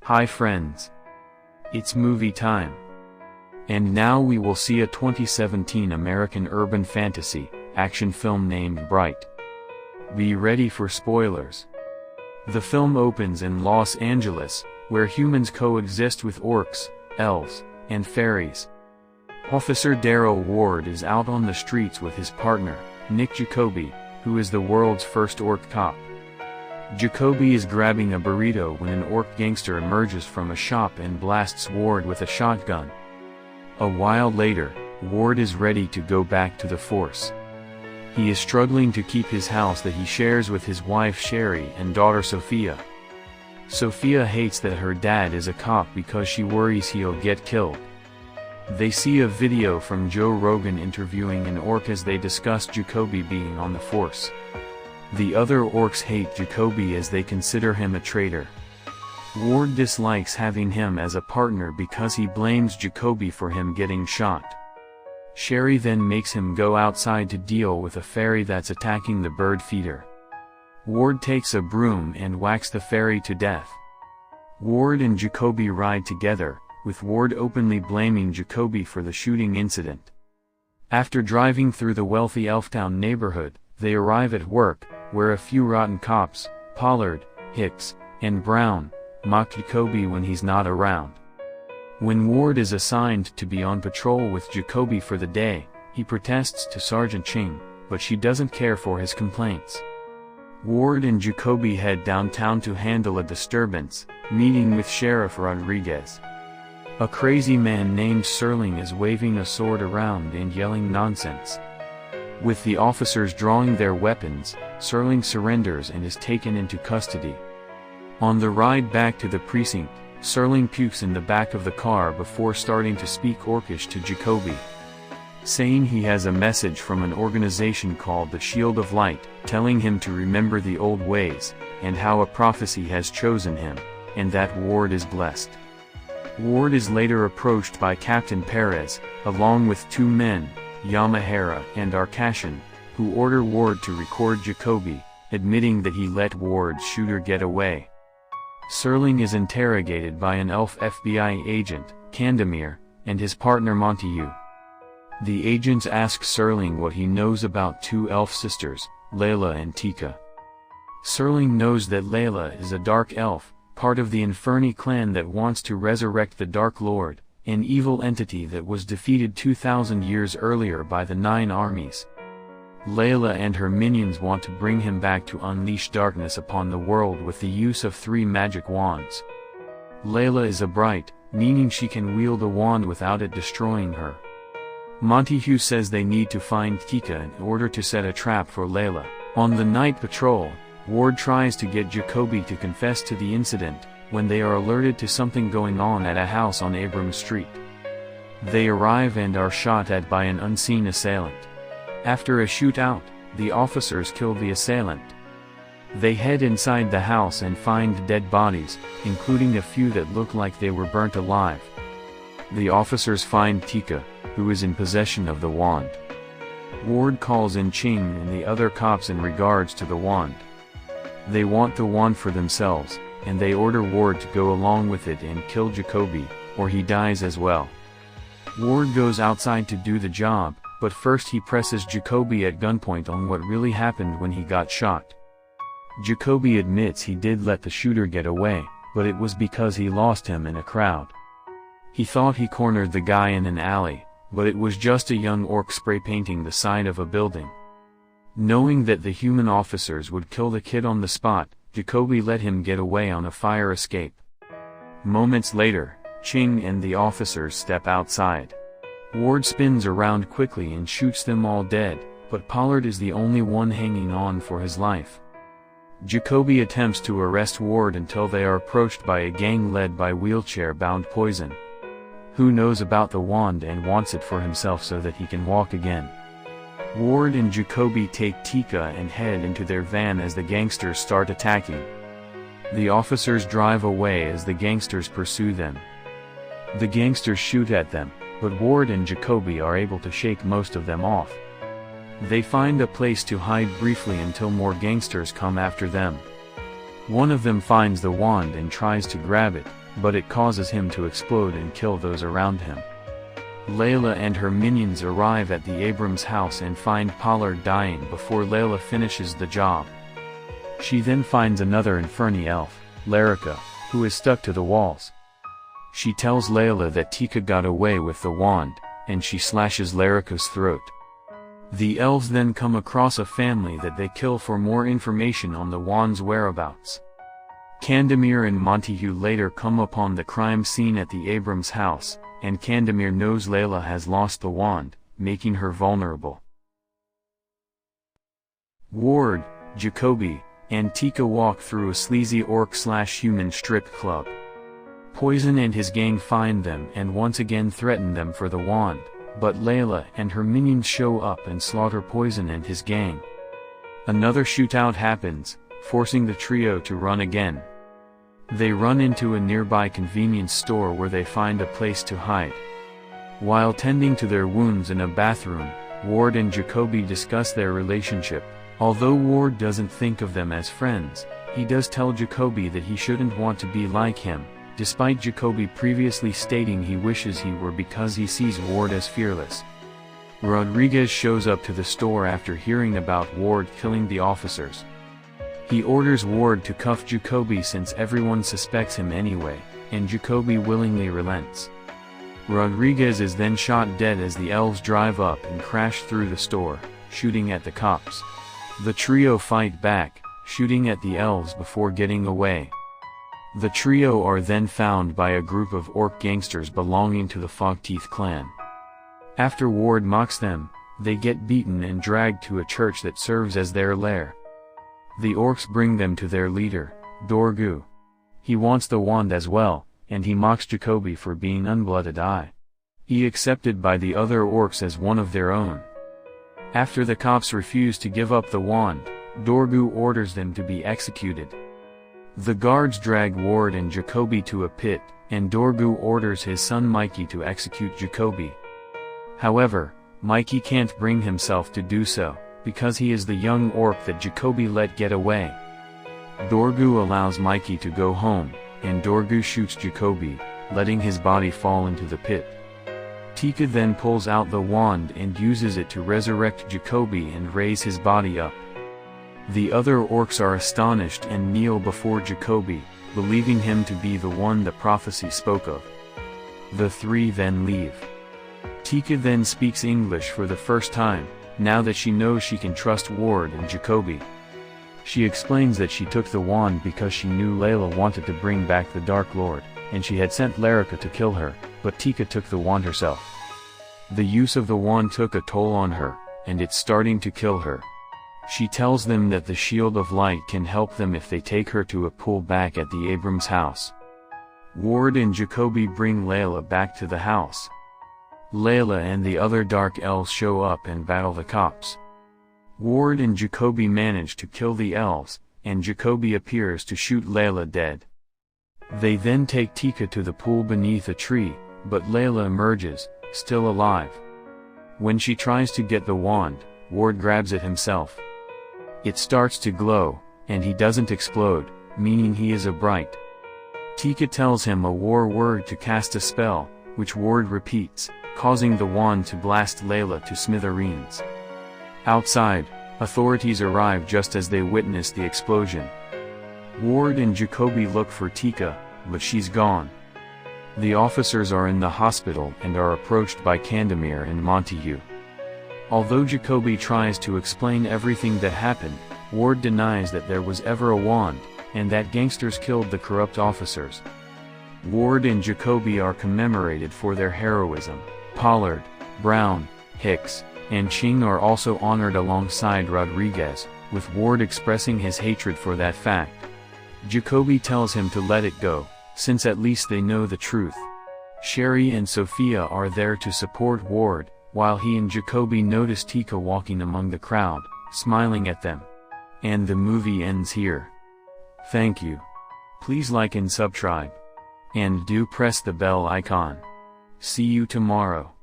Hi friends. It's movie time. And now we will see a 2017 American urban fantasy action film named Bright. Be ready for spoilers. The film opens in Los Angeles, where humans coexist with orcs, elves, and fairies. Officer Daryl Ward is out on the streets with his partner, Jakoby, who is the world's first orc-cop. Jakoby is grabbing a burrito when an orc gangster emerges from a shop and blasts Ward with a shotgun. A while later, Ward is ready to go back to the force. He is struggling to keep his house that he shares with his wife Sherry and daughter Sophia. Sophia hates that her dad is a cop because she worries he'll get killed. They see a video from Joe Rogan interviewing an orc as they discuss Jakoby being on the force. The other orcs hate Jakoby as they consider him a traitor. Ward dislikes having him as a partner because he blames Jakoby for him getting shot. Sherry then makes him go outside to deal with a fairy that's attacking the bird feeder. Ward takes a broom and whacks the fairy to death. Ward and Jakoby ride together, with Ward openly blaming Jakoby for the shooting incident. After driving through the wealthy Elftown neighborhood, they arrive at work, where a few rotten cops, Pollard, Hicks, and Brown, mock Jakoby when he's not around. When Ward is assigned to be on patrol with Jakoby for the day, he protests to Sergeant Ching, but she doesn't care for his complaints. Ward and Jakoby head downtown to handle a disturbance, meeting with Sheriff Rodriguez. A crazy man named Serling is waving a sword around and yelling nonsense. With the officers drawing their weapons, Serling surrenders and is taken into custody. On the ride back to the precinct, Serling pukes in the back of the car before starting to speak Orcish to Jakoby, saying he has a message from an organization called the Shield of Light, telling him to remember the old ways, and how a prophecy has chosen him, and that Ward is blessed. Ward is later approached by Captain Perez, along with two men, Yamahara and Arkashian, who order Ward to record Jakoby, admitting that he let Ward's shooter get away. Serling is interrogated by an elf FBI agent, Kandamir, and his partner Montague. The agents ask Serling what he knows about two elf sisters, Leilah and Tikka. Serling knows that Leilah is a dark elf, part of the Inferni clan that wants to resurrect the Dark Lord, an evil entity that was defeated 2,000 years earlier by the Nine Armies. Leilah and her minions want to bring him back to unleash darkness upon the world with the use of 3 magic wands. Leilah is a bright, meaning she can wield a wand without it destroying her. Montague says they need to find Tikka in order to set a trap for Leilah. On the night patrol, Ward tries to get Jakoby to confess to the incident, when they are alerted to something going on at a house on Abrams Street. They arrive and are shot at by an unseen assailant. After a shootout, the officers kill the assailant. They head inside the house and find dead bodies, including a few that look like they were burnt alive. The officers find Tikka, who is in possession of the wand. Ward calls in Ching and the other cops in regards to the wand. They want the wand for themselves, and they order Ward to go along with it and kill Jakoby, or he dies as well. Ward goes outside to do the job, but first he presses Jakoby at gunpoint on what really happened when he got shot. Jakoby admits he did let the shooter get away, but it was because he lost him in a crowd. He thought he cornered the guy in an alley, but it was just a young orc spray painting the side of a building. Knowing that the human officers would kill the kid on the spot, Jakoby let him get away on a fire escape. Moments later, Ching and the officers step outside. Ward spins around quickly and shoots them all dead, but Pollard is the only one hanging on for his life. Jakoby attempts to arrest Ward until they are approached by a gang led by wheelchair-bound Poison, who knows about the wand and wants it for himself so that he can walk again. Ward and Jakoby take Tikka and head into their van as the gangsters start attacking. The officers drive away as the gangsters pursue them. The gangsters shoot at them, but Ward and Jakoby are able to shake most of them off. They find a place to hide briefly until more gangsters come after them. One of them finds the wand and tries to grab it, but it causes him to explode and kill those around him. Leilah and her minions arrive at the Abrams house and find Pollard dying before Leilah finishes the job. She then finds another Inferni elf, Lerica, who is stuck to the walls. She tells Leilah that Tikka got away with the wand, and she slashes Lerica's throat. The elves then come across a family that they kill for more information on the wand's whereabouts. Candemir and Montague later come upon the crime scene at the Abrams house, and Candemir knows Leilah has lost the wand, making her vulnerable. Ward, Jakoby, and Tikka walk through a sleazy orc/human strip club. Poison and his gang find them and once again threaten them for the wand, but Leilah and her minions show up and slaughter Poison and his gang. Another shootout happens, forcing the trio to run again. They run into a nearby convenience store where they find a place to hide. While tending to their wounds in a bathroom, Ward and Jakoby discuss their relationship. Although Ward doesn't think of them as friends, he does tell Jakoby that he shouldn't want to be like him, despite Jakoby previously stating he wishes he were because he sees Ward as fearless. Rodriguez shows up to the store after hearing about Ward killing the officers. He orders Ward to cuff Jakoby since everyone suspects him anyway, and Jakoby willingly relents. Rodriguez is then shot dead as the elves drive up and crash through the store, shooting at the cops. The trio fight back, shooting at the elves before getting away. The trio are then found by a group of orc gangsters belonging to the Fogteeth clan. After Ward mocks them, they get beaten and dragged to a church that serves as their lair. The orcs bring them to their leader, Dorgu. He wants the wand as well, and he mocks Jakoby for being unblooded eye. He accepted by the other orcs as one of their own. After the cops refuse to give up the wand, Dorgu orders them to be executed. The guards drag Ward and Jakoby to a pit, and Dorgu orders his son Mikey to execute Jakoby. However, Mikey can't bring himself to do so, because he is the young orc that Jakoby let get away. Dorgu allows Mikey to go home, and Dorgu shoots Jakoby, letting his body fall into the pit. Tikka then pulls out the wand and uses it to resurrect Jakoby and raise his body up. The other orcs are astonished and kneel before Jakoby, believing him to be the one the prophecy spoke of. The three then leave. Tikka then speaks English for the first time, now that she knows she can trust Ward and Jakoby. She explains that she took the wand because she knew Leilah wanted to bring back the Dark Lord, and she had sent Lerica to kill her, but Tikka took the wand herself. The use of the wand took a toll on her, and it's starting to kill her. She tells them that the Shield of Light can help them if they take her to a pool back at the Abrams house. Ward and Jakoby bring Leilah back to the house. Leilah and the other Dark Elves show up and battle the cops. Ward and Jakoby manage to kill the elves, and Jakoby appears to shoot Leilah dead. They then take Tikka to the pool beneath a tree, but Leilah emerges, still alive. When she tries to get the wand, Ward grabs it himself. It starts to glow, and he doesn't explode, meaning he is a bright. Tikka tells him a war word to cast a spell, which Ward repeats, causing the wand to blast Leilah to smithereens. Outside, authorities arrive just as they witness the explosion. Ward and Jakoby look for Tikka, but she's gone. The officers are in the hospital and are approached by Candemir and Montague. Although Jakoby tries to explain everything that happened, Ward denies that there was ever a wand, and that gangsters killed the corrupt officers. Ward and Jakoby are commemorated for their heroism. Pollard, Brown, Hicks, and Ching are also honored alongside Rodriguez, with Ward expressing his hatred for that fact. Jakoby tells him to let it go, since at least they know the truth. Sherry and Sophia are there to support Ward, while he and Jakoby notice Tikka walking among the crowd, smiling at them. And the movie ends here. Thank you. Please like and subscribe. And do press the bell icon. See you tomorrow.